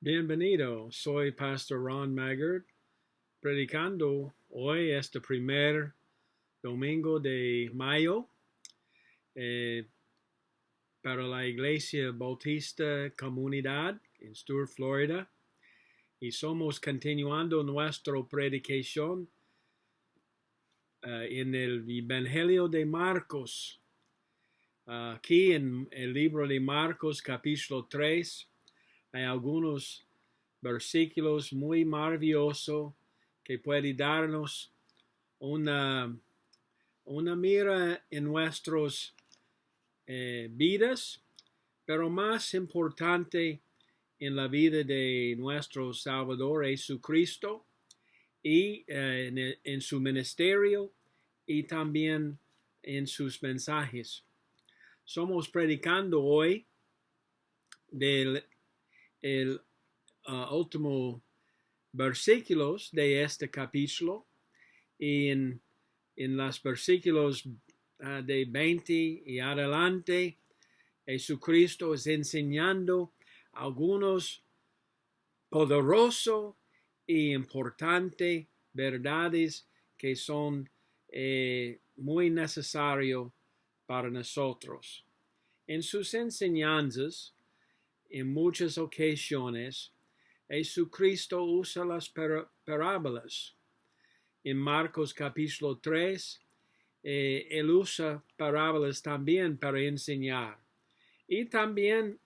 Bienvenido, soy Pastor Ron Maggard, predicando hoy este primer domingo de mayo eh, para la Iglesia Bautista Comunidad en Stuart, Florida. Y somos continuando nuestra predicación en el Evangelio de Marcos. Aquí en el libro de Marcos, capítulo 3, hay algunos versículos muy maravillosos que puede darnos una mira en nuestras vidas, pero más importante en la vida de nuestro Salvador Jesucristo y en su ministerio y también en sus mensajes. Somos predicando hoy del último versículos de este capítulo y en los versículos de 20 y adelante, Jesucristo es enseñando algunos poderosos y importantes verdades que son muy necesarios para nosotros. En sus enseñanzas, en muchas ocasiones, Jesucristo usa las parábolas. En Marcos capítulo 3, él usa parábolas también para enseñar. Y también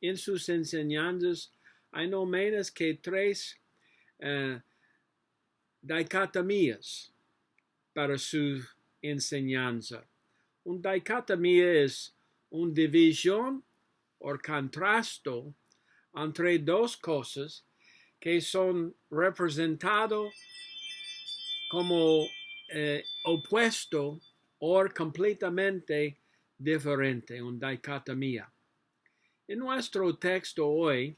en sus enseñanzas hay no menos que tres dicotomías para su enseñanza. Un dicotomía es una división o contraste entre dos cosas que son representados como opuesto o completamente diferente, una dicotomía. En nuestro texto hoy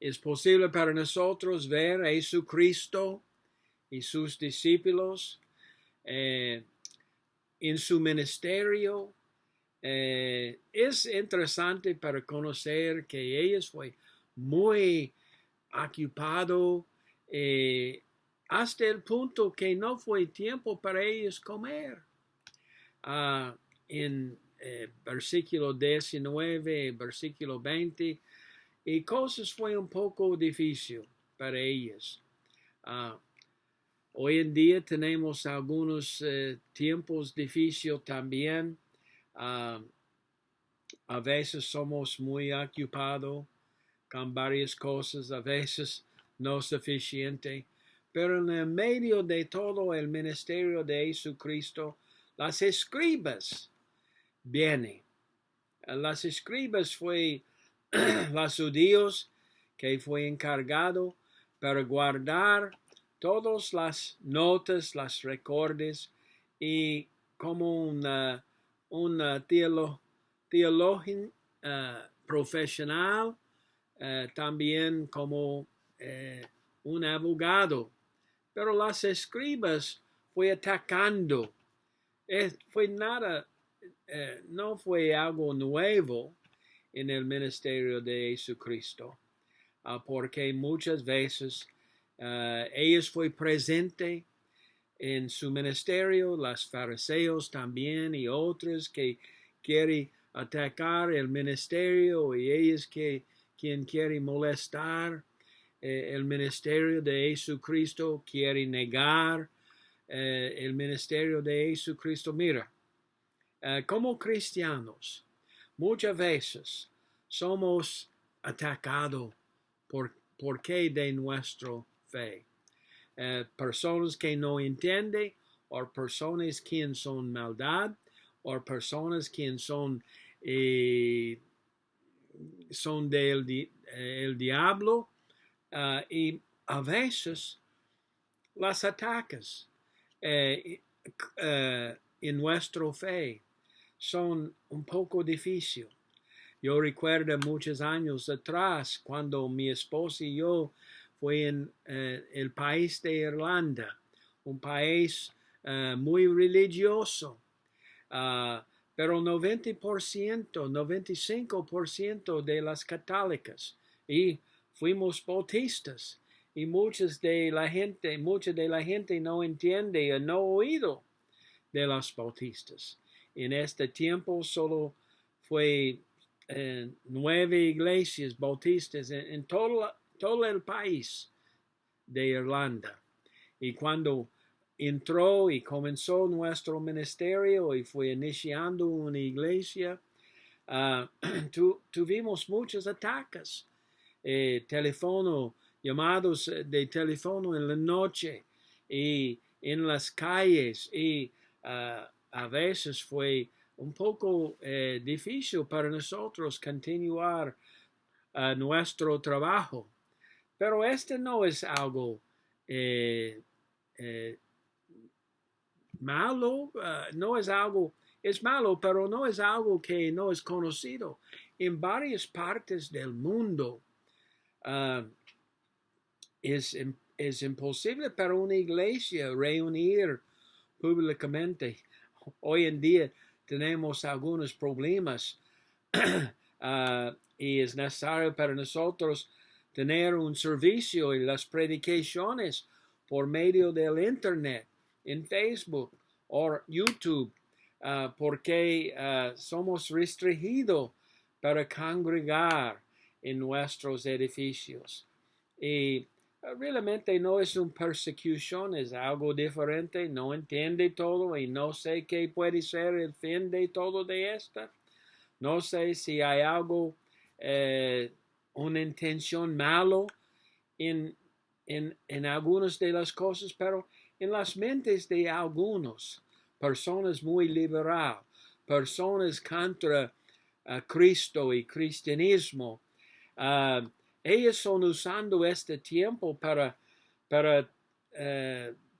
es posible para nosotros ver a Jesucristo y sus discípulos en su ministerio. Es interesante para conocer que ellos fue muy ocupado hasta el punto que no fue tiempo para ellos comer. En versículo 19, versículo 20, y cosas fue un poco difícil para ellos. Hoy en día tenemos algunos tiempos difíciles también. A veces somos muy ocupados con varias cosas, a veces no suficiente, pero en el medio de todo el ministerio de Jesucristo, las escribas vienen. Las escribas fue los judíos que fue encargado para guardar todas las notas, las recordes y como un teólogo profesional, también como un abogado. Pero las escribas fue atacando. No fue algo nuevo en el ministerio de Jesucristo, porque muchas veces ellos fue presente en su ministerio, los fariseos también y otros que quieren atacar el ministerio y ellos quien quiere molestar el ministerio de Jesucristo, quiere negar el ministerio de Jesucristo. Mira, como cristianos, muchas veces somos atacados por qué de nuestra fe. Personas que no entienden, o personas que son maldad, o personas que son del diablo, y a veces las atacas en nuestra fe son un poco difíciles. Yo recuerdo muchos años atrás cuando mi esposa y yo fue en el país de Irlanda, un país muy religioso, pero 90%, 95% de las católicas y fuimos bautistas. Y mucha de la gente no entiende o no ha oído de los bautistas. En este tiempo solo fue 9 iglesias bautistas en todo el país de Irlanda. Y cuando entró y comenzó nuestro ministerio y fue iniciando una iglesia, tuvimos muchos ataques, llamados de teléfono en la noche y en las calles, y a veces fue un poco difícil para nosotros continuar nuestro trabajo. Pero este no es algo malo, no es algo, es malo, pero no es algo que no es conocido. En varias partes del mundo es imposible para una iglesia reunir públicamente. Hoy en día tenemos algunos problemas y es necesario para nosotros tener un servicio y las predicaciones por medio del internet, en Facebook o YouTube, porque somos restringidos para congregar en nuestros edificios. Y realmente no es una persecución, es algo diferente, no entiende todo y no sé qué puede ser el fin de todo de esta. No sé si hay algo, una intención malo en algunas de las cosas, pero en las mentes de algunos, personas muy liberales, personas contra Cristo y cristianismo, ellos son usando este tiempo para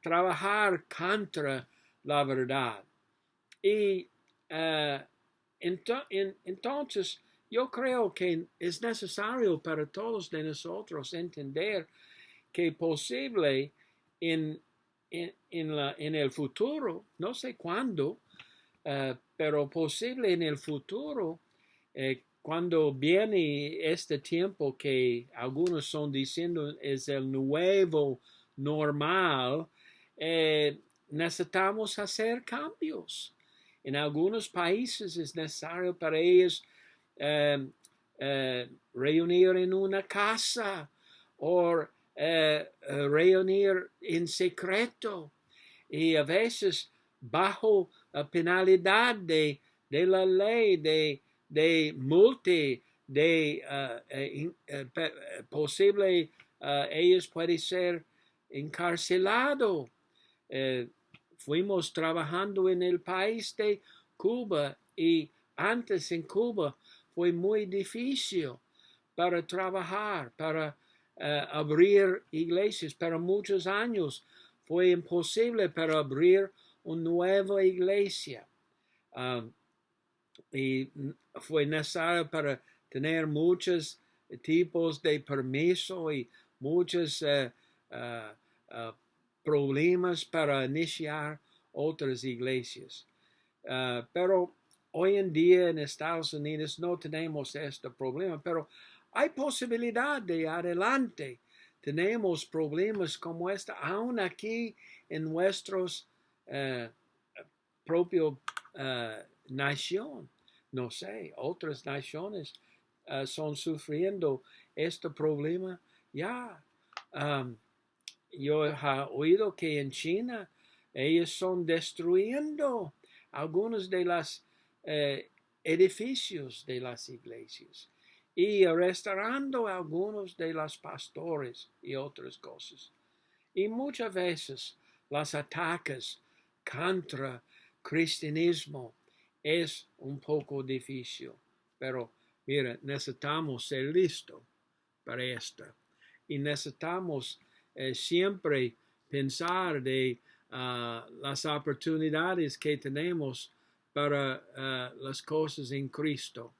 trabajar contra la verdad. Y entonces, yo creo que es necesario para todos de nosotros entender que posible en el futuro, no sé cuándo, pero posible en el futuro, cuando viene este tiempo que algunos son diciendo es el nuevo normal, necesitamos hacer cambios. En algunos países es necesario para ellos reunir en una casa o reunir en secreto, y a veces bajo la penalidad de la ley, de multa, posible ellos pueden ser encarcelados. Fuimos trabajando en el país de Cuba, y antes en Cuba fue muy difícil para trabajar, para abrir iglesias. Para muchos años fue imposible para abrir una nueva iglesia. Y fue necesario para tener muchos tipos de permiso y muchos problemas para iniciar otras iglesias. Pero hoy en día en Estados Unidos no tenemos este problema, pero hay posibilidad de adelante. Tenemos problemas como este, aún aquí en nuestros propio nación. No sé, otras naciones son sufriendo este problema ya. Yo he oído que en China ellos son destruyendo algunos de los edificios de las iglesias y restaurando algunos de los pastores y otras cosas. Y muchas veces los ataques contra cristianismo es un poco difícil, pero mira, necesitamos ser listos para esto. Y necesitamos siempre pensar de las oportunidades que tenemos para las cosas en Cristo.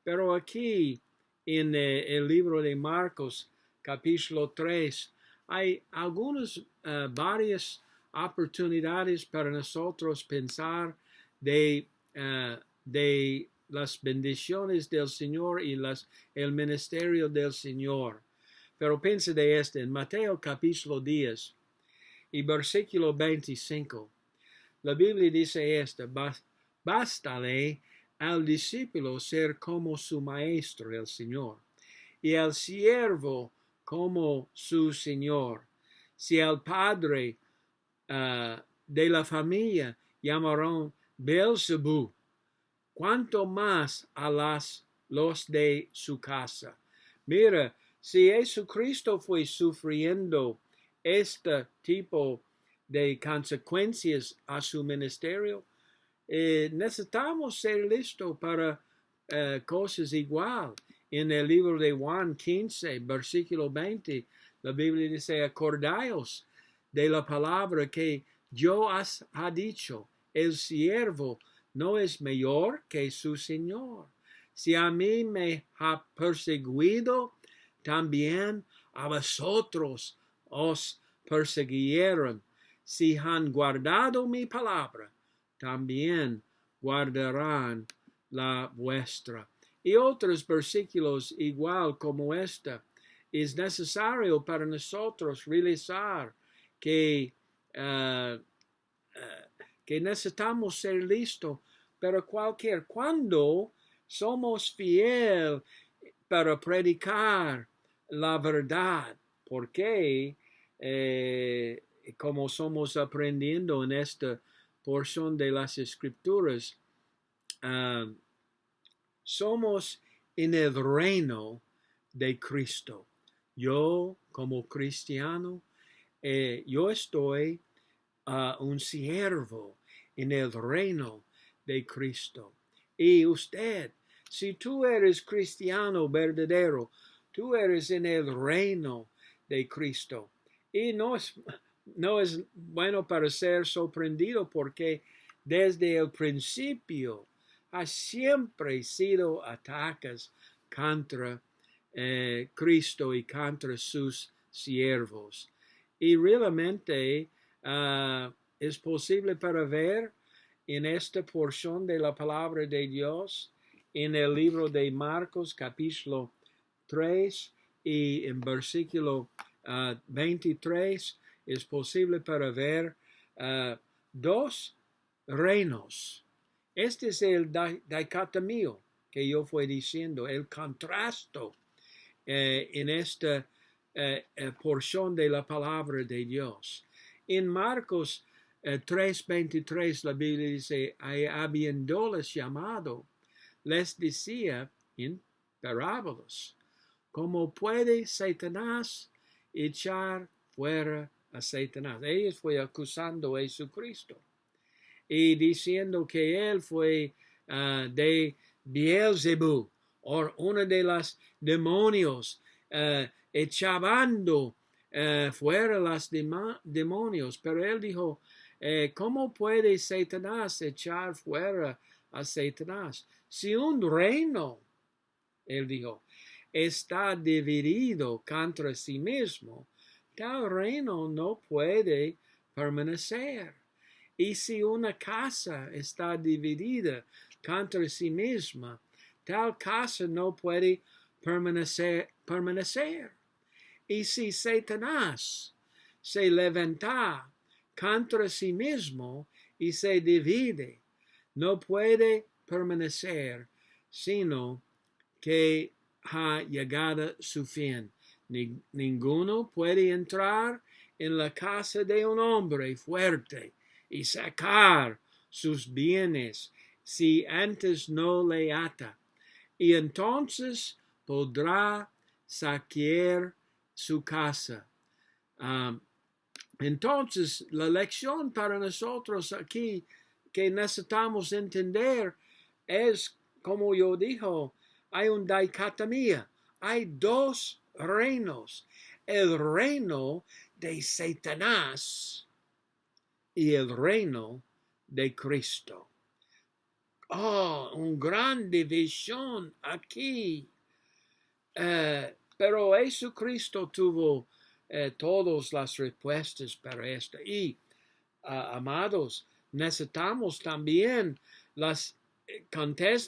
Pero aquí en el libro de Marcos, capítulo 3, hay varias oportunidades para nosotros pensar de las bendiciones del Señor y el ministerio del Señor. Pero piensa de en Mateo capítulo 10 y versículo 25. La Biblia dice bástale al discípulo ser como su maestro, el Señor, y al siervo como su Señor. Si al padre de la familia llamaron Beelzebú, cuánto más a los de su casa. Mira, si Jesucristo fue sufriendo este tipo de consecuencias a su ministerio, necesitamos ser listos para cosas igual. En el libro de Juan 15, versículo 20, la Biblia dice, acordaos de la palabra que Dios ha dicho, el siervo no es mayor que su Señor. Si a mí me ha perseguido, también a vosotros os persiguieron. Si han guardado mi palabra, también guardarán la vuestra. Y otros versículos igual como esta. Es necesario para nosotros realizar que necesitamos ser listos para cuando somos fieles para predicar la verdad, porque como somos aprendiendo en esta porción de las Escrituras, somos en el reino de Cristo. Yo como cristiano, yo estoy un siervo en el reino de Cristo. Y usted, si tú eres cristiano verdadero, tú eres en el reino de Cristo. Y no es bueno para ser sorprendido porque desde el principio ha siempre sido ataques contra Cristo y contra sus siervos. Y realmente es posible para ver en esta porción de la palabra de Dios, en el libro de Marcos capítulo 3 y en versículo 23, es posible para ver dos reinos. Este es el dicotomía que yo fui diciendo, el contraste en esta porción de la palabra de Dios. En Marcos 3:23 la Biblia dice, habiéndoles llamado, les decía en parábolas, ¿cómo puede Satanás echar fuera a Satanás? Ellos fue acusando a Jesucristo y diciendo que él fue de Beelzebú, o uno de los demonios, echando fuera los demonios. Pero él dijo, ¿cómo puede Satanás echar fuera a Satanás? Si un reino, él dijo, está dividido contra sí mismo, tal reino no puede permanecer. Y si una casa está dividida contra sí misma, tal casa no puede permanecer. Y si Satanás se levanta contra sí mismo y se divide, no puede permanecer, sino que ha llegado su fin. Ninguno puede entrar en la casa de un hombre fuerte y sacar sus bienes si antes no le ata, y entonces podrá saquear su casa. Entonces, la lección para nosotros aquí que necesitamos entender es, como yo dijo, hay una dicotomía, hay dos reinos, el reino de Satanás y el reino de Cristo. Una gran división aquí. Pero Jesucristo tuvo todas las respuestas para esto. Y, amados, necesitamos también las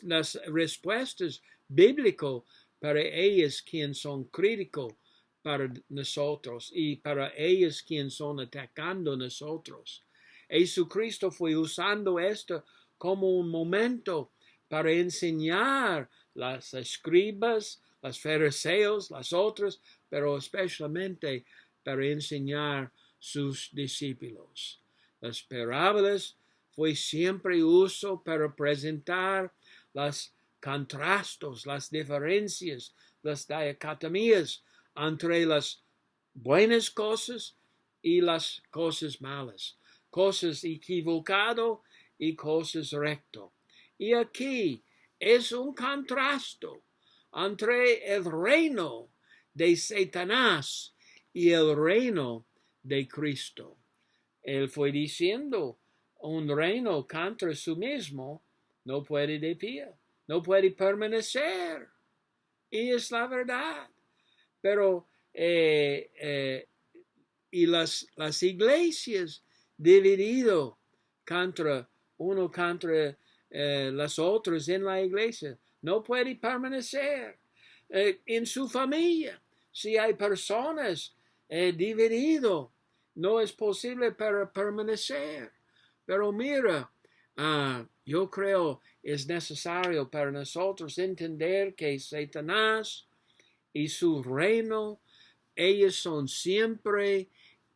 las respuestas bíblicas para ellos quienes son críticos para nosotros y para ellos quienes son atacando nosotros. Jesucristo fue usando esto como un momento para enseñar las escribas, los fariseos, las otras, pero especialmente para enseñar sus discípulos. Las parábolas fue siempre uso para presentar los contrastos, las diferencias, las dicotomías entre las buenas cosas y las cosas malas, cosas equivocadas y cosas rectas. Y aquí es un contraste entre el reino de Satanás y el reino de Cristo. Él fue diciendo, un reino contra sí mismo no puede de pie, no puede permanecer. Y es la verdad. Pero, y las iglesias divididas contra las otras en la iglesia, no puede permanecer. En su familia, si hay personas divididas, no es posible para permanecer. Pero mira, yo creo es necesario para nosotros entender que Satanás y su reino, ellos son siempre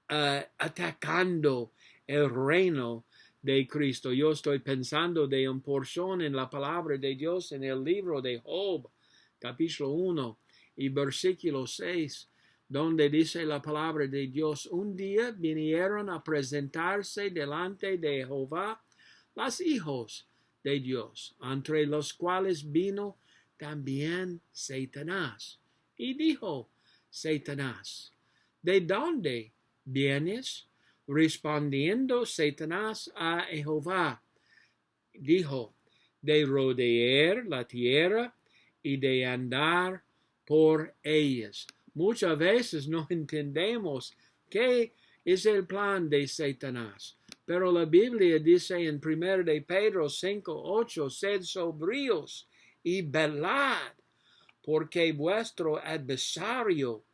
atacando el reino de Cristo. Yo estoy pensando de una porción en la palabra de Dios en el libro de Job, capítulo 1 y versículo 6, donde dice la palabra de Dios: un día vinieron a presentarse delante de Jehová los hijos de Dios, entre los cuales vino también Satanás. Y dijo Satanás: ¿de dónde vienes? Respondiendo Satanás a Jehová, dijo: de rodear la tierra y de andar por ellas. Muchas veces no entendemos qué es el plan de Satanás. Pero la Biblia dice en 1 de Pedro 5:8, sed sobrios y velad, porque vuestro adversario,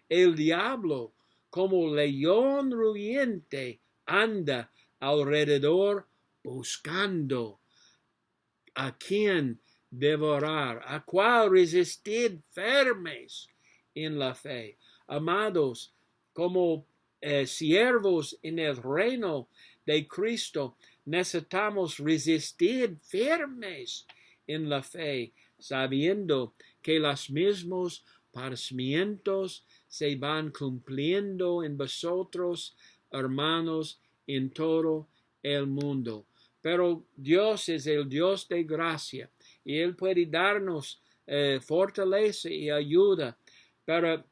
el diablo, como león rugiente, anda alrededor buscando a quien devorar, a cual resistid firmes en la fe. Amados, como siervos en el reino de Cristo, necesitamos resistir firmes en la fe, sabiendo que los mismos padecimientos se van cumpliendo en vosotros, hermanos, en todo el mundo. Pero Dios es el Dios de gracia y Él puede darnos fortaleza y ayuda para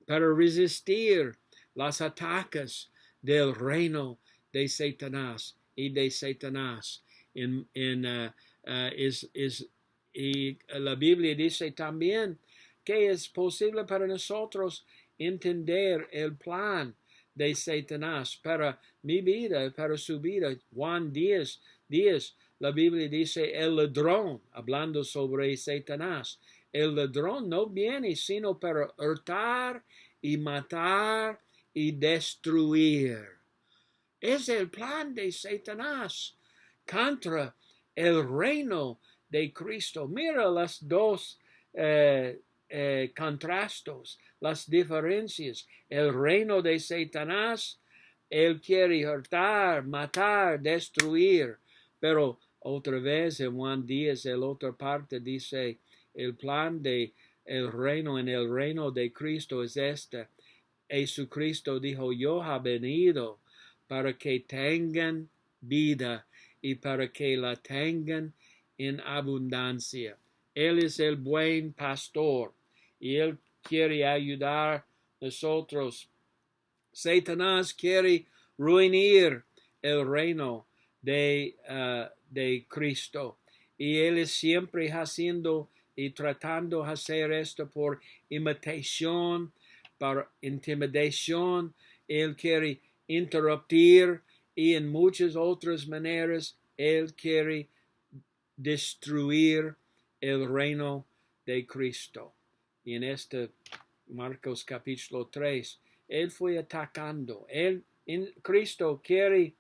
resistir los ataques del reino de Satanás y de Satanás. Y la Biblia dice también que es posible para nosotros entender el plan de Satanás para mi vida, para su vida. Juan 10, la Biblia dice el ladrón, hablando sobre Satanás. El ladrón no viene sino para hurtar y matar y destruir. Es el plan de Satanás contra el reino de Cristo. Mira las dos contrastos, las diferencias. El reino de Satanás, él quiere hurtar, matar, destruir. Pero otra vez en Juan 10, la otra parte dice, el plan de el reino en el reino de Cristo es este. Jesucristo dijo: yo he venido para que tengan vida y para que la tengan en abundancia. Él es el buen pastor y Él quiere ayudar a nosotros. Satanás quiere ruinar el reino de Cristo. Y Él es siempre haciendo y tratando de hacer esto por imitación, por intimidación. Él quiere interrumpir y en muchas otras maneras Él quiere destruir el reino de Cristo. Y en Marcos capítulo 3, él fue atacando. Cristo quiere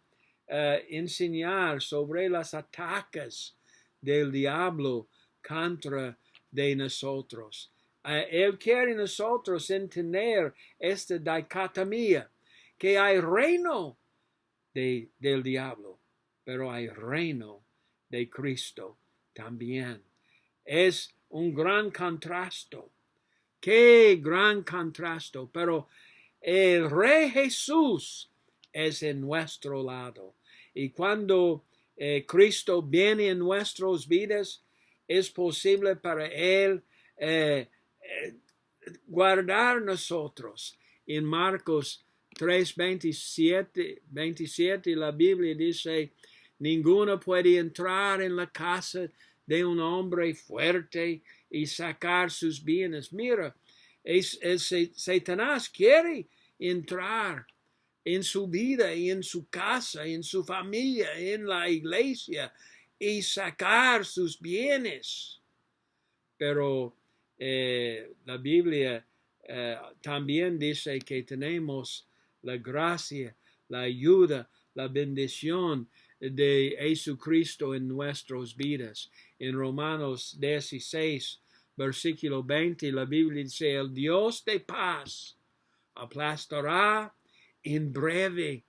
enseñar sobre las ataques del diablo contra de nosotros. Él quiere nosotros entender esta dicotomía, que hay reino del diablo, pero hay reino de Cristo también. Es un gran contraste. Qué gran contraste. Pero el Rey Jesús es en nuestro lado. Y cuando Cristo viene en nuestras vidas, es posible para Él guardar nosotros. En Marcos 3:27, la Biblia dice, ninguno puede entrar en la casa de un hombre fuerte y sacar sus bienes. Mira, Satanás quiere entrar en su vida y en su casa, en su familia, en la iglesia y sacar sus bienes. Pero la Biblia también dice que tenemos la gracia, la ayuda, la bendición de Jesucristo en nuestras vidas. En Romanos 16, versículo 20, la Biblia dice, el Dios de paz aplastará en breve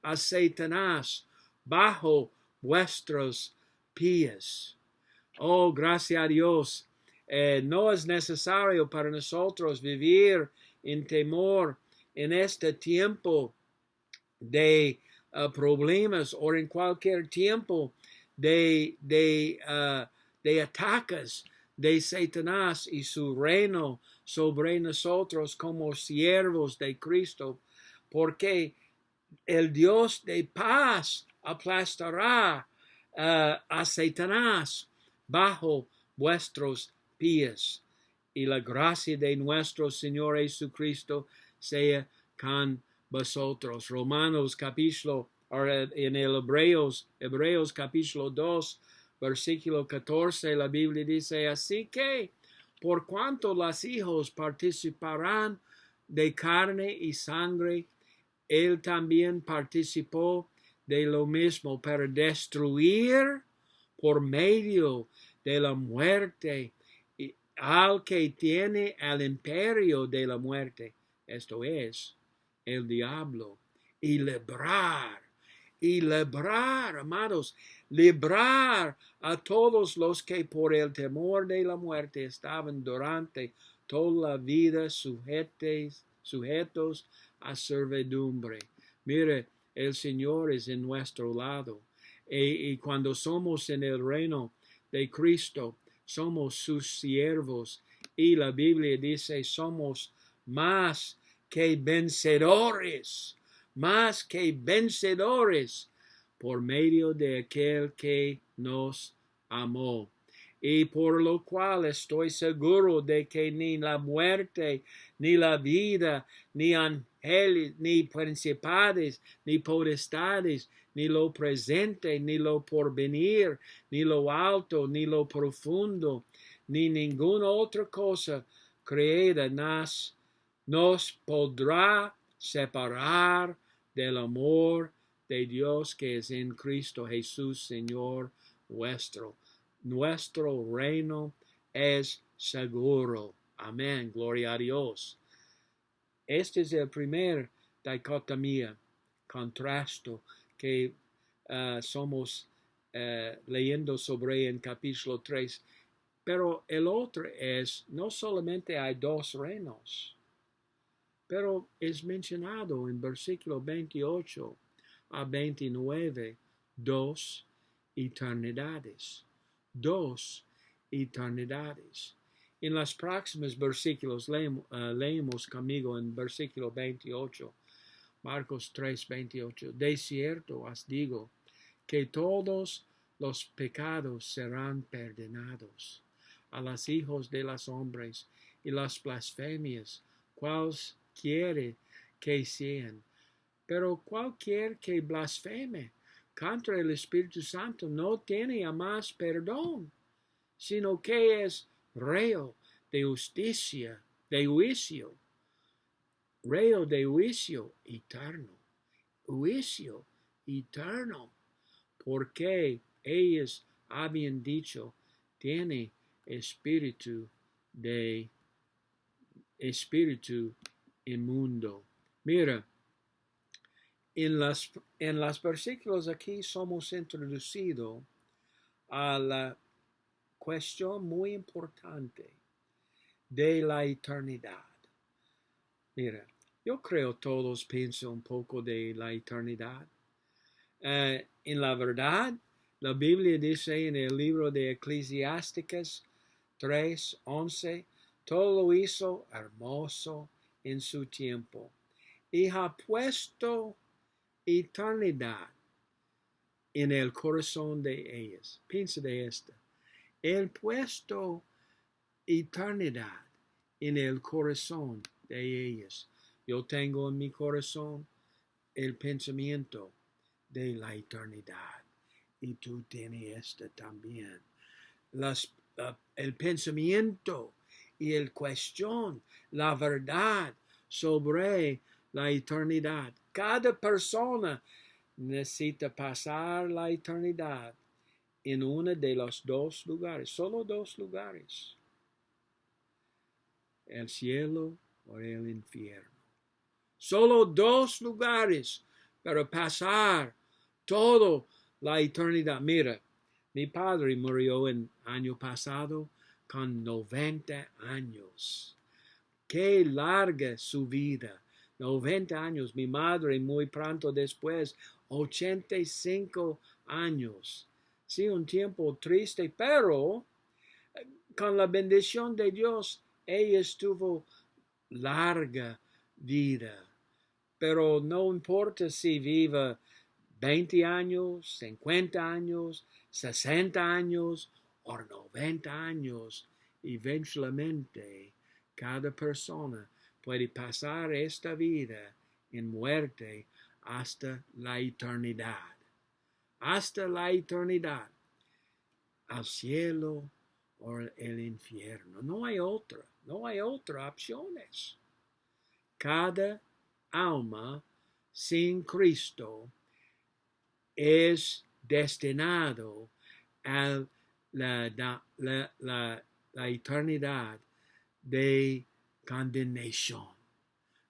a Satanás bajo vuestros pies. Oh, gracias a Dios. No es necesario para nosotros vivir en temor en este tiempo de problemas o en cualquier tiempo de ataques de Satanás y su reino sobre nosotros como siervos de Cristo, porque el Dios de paz aplastará a Satanás bajo vuestros pies. Y la gracia de nuestro Señor Jesucristo sea con vosotros. Romanos capítulo, en el Hebreos capítulo 2, versículo 14, la Biblia dice, así que por cuanto los hijos participarán de carne y sangre, él también participó de lo mismo para destruir por medio de la muerte al que tiene el imperio de la muerte, esto es, el diablo, y librar, amados, librar a todos los que por el temor de la muerte estaban durante toda la vida sujetos a servidumbre. Mire, el Señor es en nuestro lado. Y cuando somos en el reino de Cristo, somos sus siervos. Y la Biblia dice, somos más que vencedores por medio de aquel que nos amó. Y por lo cual estoy seguro de que ni la muerte, ni la vida, ni ángeles, ni principados, ni potestades, ni lo presente, ni lo porvenir, ni lo alto, ni lo profundo, ni ninguna otra cosa creada nos podrá separar del amor de Dios que es en Cristo Jesús, Señor nuestro. Nuestro reino es seguro. Amén. Gloria a Dios. Este es el primer dicotomía, contrasto que somos leyendo sobre en capítulo 3. Pero el otro es, no solamente hay dos reinos, pero es mencionado en versículo 28 a 29, dos eternidades. Dos eternidades. En los próximos versículos leemos conmigo en versículo 28, Marcos 3, 28. De cierto os digo que todos los pecados serán perdonados a los hijos de los hombres y las blasfemias, cualquiera que sean. Pero cualquier que blasfeme contra el Espíritu Santo no tiene más perdón, sino que es reo de justicia, de juicio, reo de juicio eterno, juicio eterno, porque ellos habían dicho, tiene espíritu inmundo. Mira, en los versículos aquí somos introducidos a la cuestión muy importante de la eternidad. Mira, yo creo todos piensan un poco de la eternidad. En la verdad, la Biblia dice en el libro de Eclesiásticos 3:11, todo lo hizo hermoso en su tiempo y ha puesto eternidad en el corazón de ellos. Piensa de esto. Él puesto eternidad en el corazón de ellos. Yo tengo en mi corazón el pensamiento de la eternidad. Y tú tienes esto también. El pensamiento y el cuestión, la verdad sobre la eternidad. Cada persona necesita pasar la eternidad en uno de los dos lugares, solo dos lugares, el cielo o el infierno. Solo dos lugares para pasar toda la eternidad. Mira, mi padre murió el año pasado con 90 años. Qué larga su vida. 90 años. Mi madre muy pronto después, 85 años. Sí, un tiempo triste, pero con la bendición de Dios, ella estuvo larga vida. Pero no importa si viva 20 años, 50 años, 60 años o 90 años, eventualmente cada persona puede pasar esta vida en muerte hasta la eternidad. Hasta la eternidad. Al cielo o el infierno. No hay otra. No hay otras opciones. Cada alma sin Cristo es destinado a la eternidad de condenación.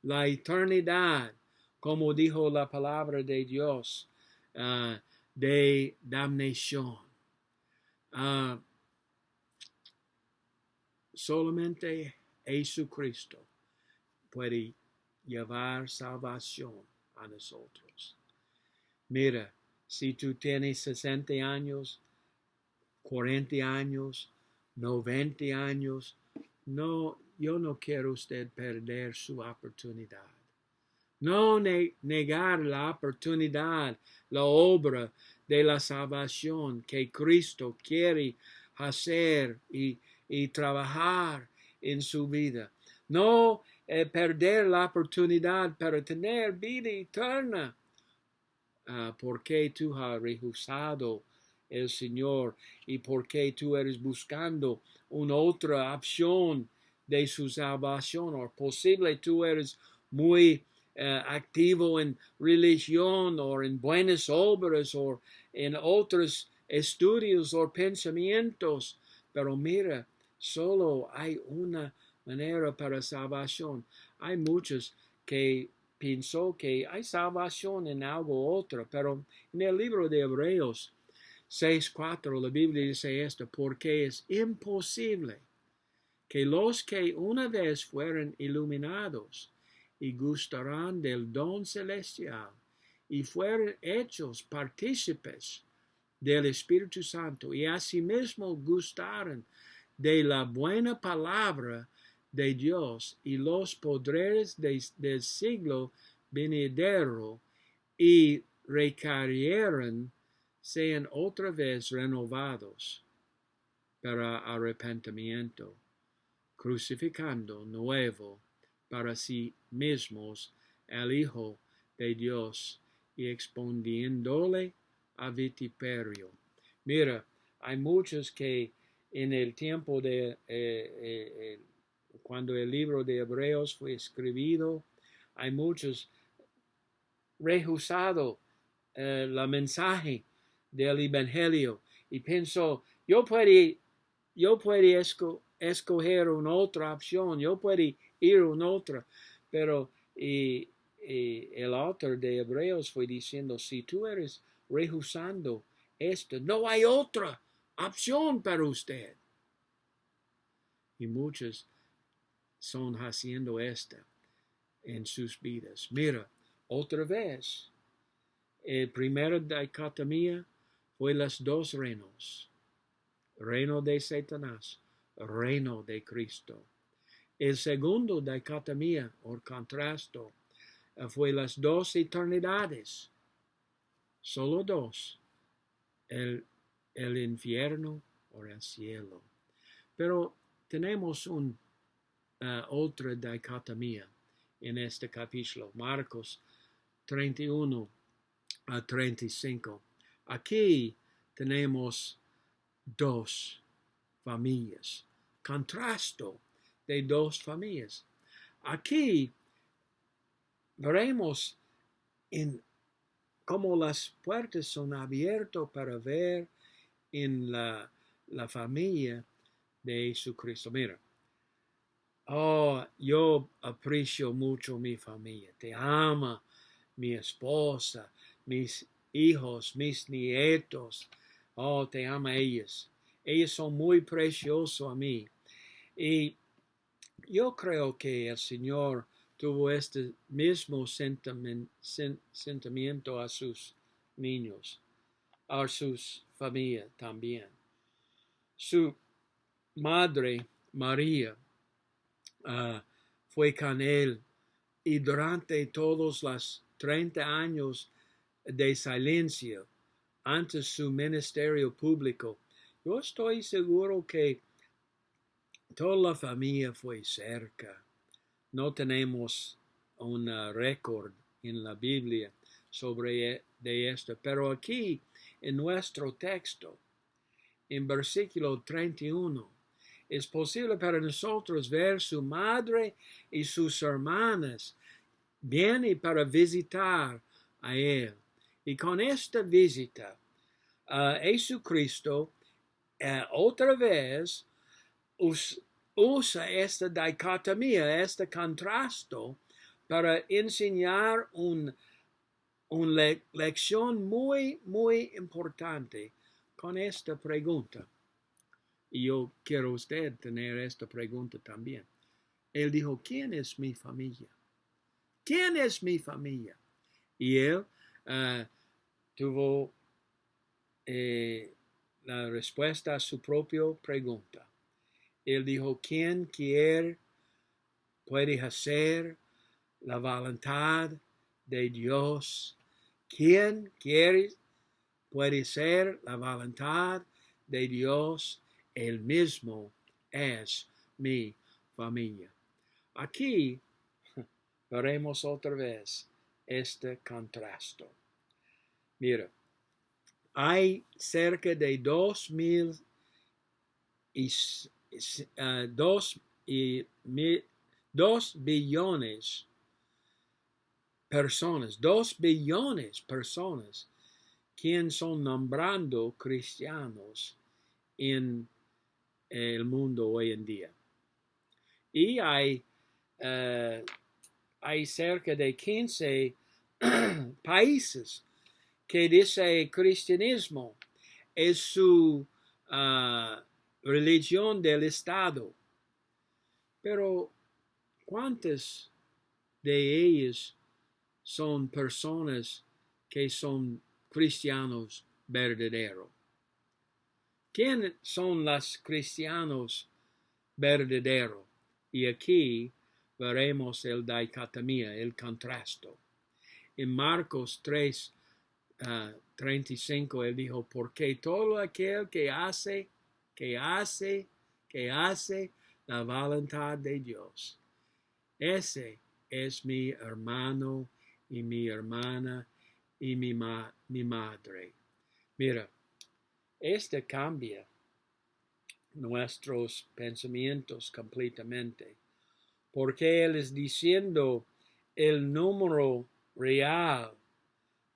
La eternidad, como dijo la palabra de Dios, de damnation. Solamente Jesucristo puede llevar salvación a nosotros. Mira, si tú tienes 60 años, 40 años, 90 años, no, yo no quiero usted perder su oportunidad. No negar la oportunidad, la obra de la salvación que Cristo quiere hacer y trabajar en su vida. No perder la oportunidad para tener vida eterna. Porque tú has rehusado el Señor y porque tú eres buscando una otra opción de su salvación, o posible tú eres muy activo en religión o en buenas obras o en otros estudios o pensamientos, pero mira, solo hay una manera para salvación. Hay muchos que pensó que hay salvación en algo otro, pero en el libro de Hebreos 6:4 la Biblia dice esto, porque es imposible que los que una vez fueron iluminados y gustarán del don celestial y fueron hechos partícipes del Espíritu Santo y asimismo gustaron de la buena palabra de Dios y los poderes del siglo venidero y recayeron, sean otra vez renovados para arrepentimiento, crucificando nuevo para sí mismos al Hijo de Dios y exponiéndole a vituperio. Mira, hay muchos que en el tiempo de cuando el libro de Hebreos fue escrito, hay muchos rehusado la mensaje del Evangelio y pensó, yo puedo escoger una otra opción, yo puedo ir a una otra, pero el autor de Hebreos fue diciendo, si tú eres rehusando esto, no hay otra opción para usted. Y muchos son haciendo esta en sus vidas. Mira, otra vez, el primero dicotomía fue los dos reinos. Reino de Satanás, reino de Cristo. El segundo dicotomía o contrasto fue las dos eternidades. Solo dos. El infierno o el cielo. Pero tenemos otra dicotomía en este capítulo. Marcos 31 a 35. Aquí tenemos dos familias. Contrasto de dos familias. Aquí veremos cómo las puertas son abiertas para ver en la familia de Jesucristo. Mira, yo aprecio mucho mi familia. Te ama mi esposa, mis hijos, mis nietos. Te ama ellos. Ellos son muy preciosos a mí. Y yo creo que el Señor tuvo este mismo sentimiento a sus niños, a sus familias también. Su madre, María, fue con él y durante todos los 30 años de silencio antes su ministerio público, yo estoy seguro que toda la familia fue cerca. No tenemos un récord en la Biblia sobre esto, pero aquí en nuestro texto, en versículo 31, es posible para nosotros ver su madre y sus hermanas viene para visitar a él. Y con esta visita, Jesucristo otra vez usa esta dicotomía, este contrasto, para enseñar una lección muy, muy importante con esta pregunta. Y yo quiero usted tener esta pregunta también. Él dijo, ¿quién es mi familia? ¿Quién es mi familia? Y él tuvo la respuesta a su propia pregunta. Él dijo, ¿quién puede hacer la voluntad de Dios? ¿Quién puede ser la voluntad de Dios? Él mismo es mi familia. Aquí veremos otra vez este contraste. Mira, hay cerca de 2 billones personas, 2 billones personas quien son nombrando cristianos en el mundo hoy en día. Y hay cerca de 15 países que dice cristianismo es su religión del Estado. Pero ¿cuántas de ellas son personas que son cristianos verdaderos? ¿Quiénes son los cristianos verdaderos? Y aquí veremos el dicotomía, el contrasto. En Marcos 3, 35, él dijo, porque todo aquel que hace la voluntad de Dios, ese es mi hermano y mi hermana y mi madre. Mira, este cambia nuestros pensamientos completamente, porque Él es diciendo el número real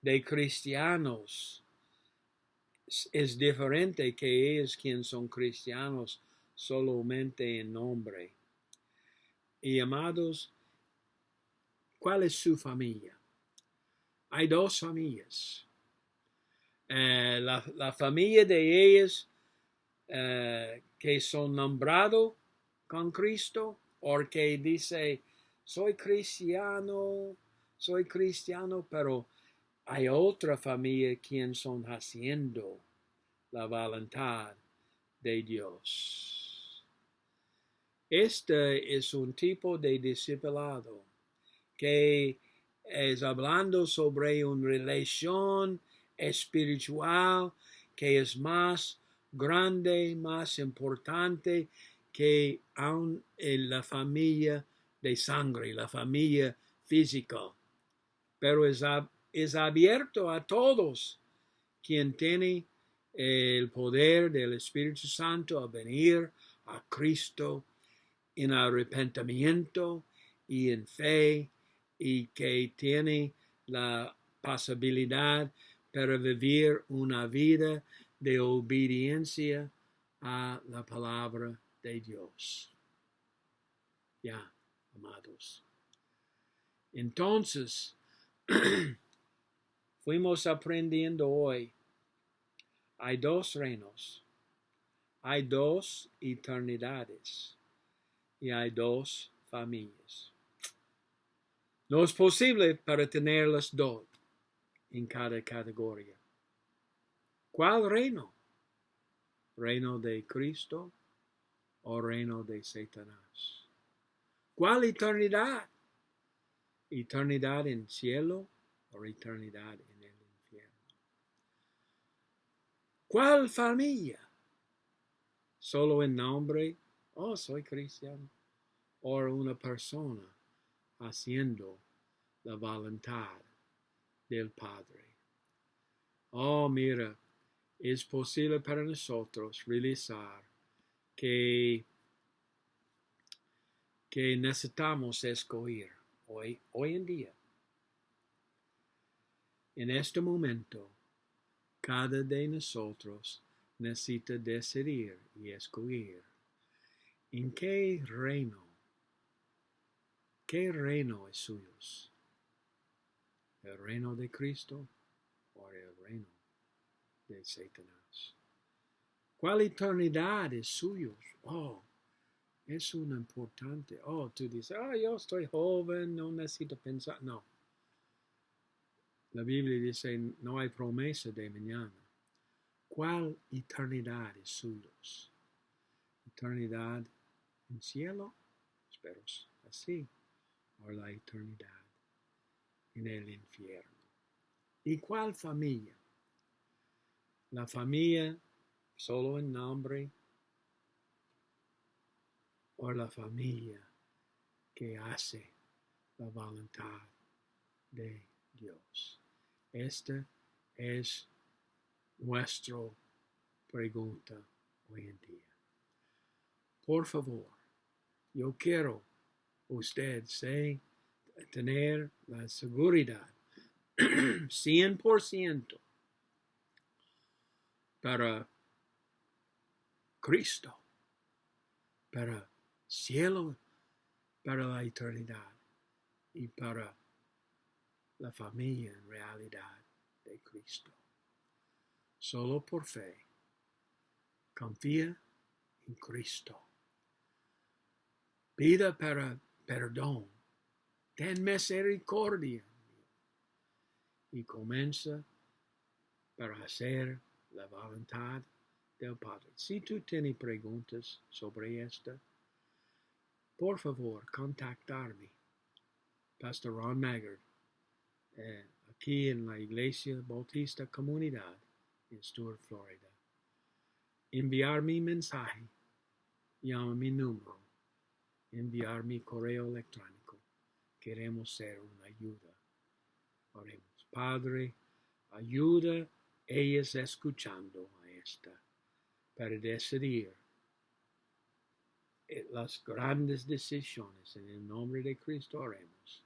de cristianos es diferente que ellos quienes son cristianos solamente en nombre. Y amados, ¿cuál es su familia? Hay dos familias. La familia de ellos que son nombrados con Cristo, o que dice, soy cristiano, pero hay otra familia quien son haciendo la voluntad de Dios. Este es un tipo de discipulado que es hablando sobre una relación espiritual que es más grande, más importante que aún en la familia de sangre, la familia física. Pero es abierto a todos quien tiene el poder del Espíritu Santo a venir a Cristo en arrepentimiento y en fe, y que tiene la posibilidad para vivir una vida de obediencia a la palabra de Dios. Ya, amados. Entonces, fuimos aprendiendo hoy, hay dos reinos, hay dos eternidades y hay dos familias. No es posible para tener las dos en cada categoría. ¿Cuál reino? ¿Reino de Cristo o reino de Satanás? ¿Cuál eternidad? ¿Eternidad en cielo o eternidad en el infierno? ¿Cuál familia? ¿Solo en nombre? Oh, soy cristiano. ¿O una persona haciendo la voluntad del Padre? Oh, mira, es posible para nosotros realizar que necesitamos escoger hoy en día. En este momento, cada de nosotros necesita decidir y escoger en qué reino es suyo. ¿El reino de Cristo o el reino de Satanás? ¿Cuál eternidad es suyo? Oh, es una importante. Oh, tú dices, yo estoy joven, no necesito pensar. No. La Biblia dice, no hay promesa de mañana. ¿Cuál eternidad es suyo? ¿Eternidad en cielo? Espero así. O la eternidad en el infierno. ¿Y cuál familia? La familia solo en nombre, o la familia que hace la voluntad de Dios. Esta es nuestra pregunta hoy en día. Por favor, yo quiero usted tener la seguridad 100% para Cristo, para cielo, para la eternidad y para la familia en realidad de Cristo. Solo por fe, confía en Cristo. Pida para perdón, ten misericordia y comienza para hacer la voluntad del Padre. Si tú tienes preguntas sobre esto, por favor, contactarme, Pastor Ron Maggard, aquí en la Iglesia Bautista Comunidad en Stuart, Florida. Enviar mi mensaje, llama mi número, enviar mi correo electrónico. Queremos ser una ayuda. Oremos. Padre, ayuda ellas escuchando a esta para decidir las grandes decisiones. En el nombre de Cristo oremos.